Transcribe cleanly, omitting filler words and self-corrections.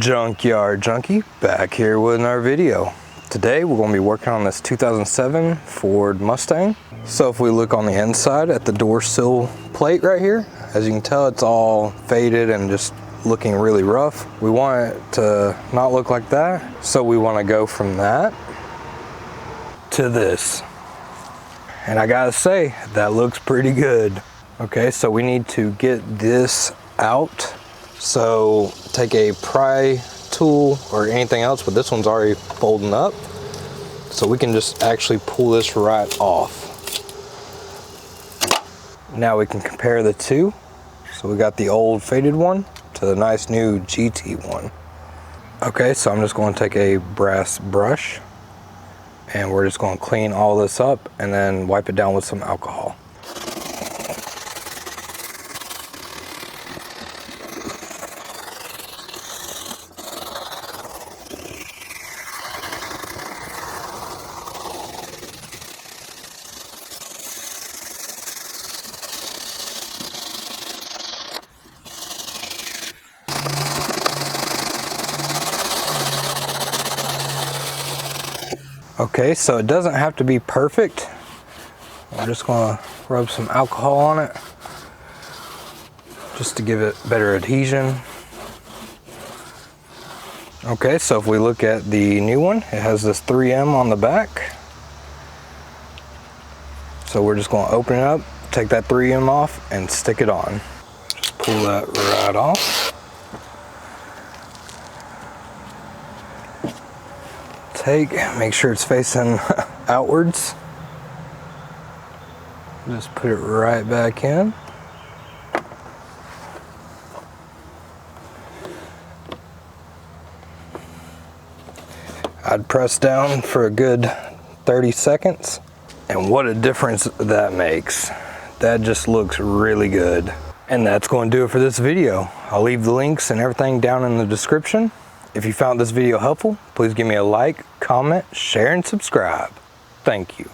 Junkyard Junkie back here with another video. Today we're going to be working on this 2007 Ford Mustang. So if we look on the inside at the door sill plate right here, as you can tell it's all faded and just looking really rough. We want it to not look like that, so we want to go from that to this. And I gotta say, that looks pretty good. Okay, so we need to get this out. So take a pry tool or anything else, but this one's already folding up. So we can just actually pull this right off. Now we can compare the two. So we got the old faded one to the nice new GT one. Okay, so I'm just going to take a brass brush and we're just going to clean all this up and then wipe it down with some alcohol. Okay, so it doesn't have to be perfect. I'm just going to rub some alcohol on it just to give it better adhesion. Okay, so if we look at the new one, it has this 3M on the back. So we're just going to open it up, take that 3M off and stick it on. Just pull that right off. Make sure it's facing outwards. Just put it right back in. I'd press down for a good 30 seconds. And what a difference that makes. That just looks really good. And that's going to do it for this video. I'll leave the links and everything down in the description. If you found this video helpful, please give me a like, comment, share, and subscribe. Thank you.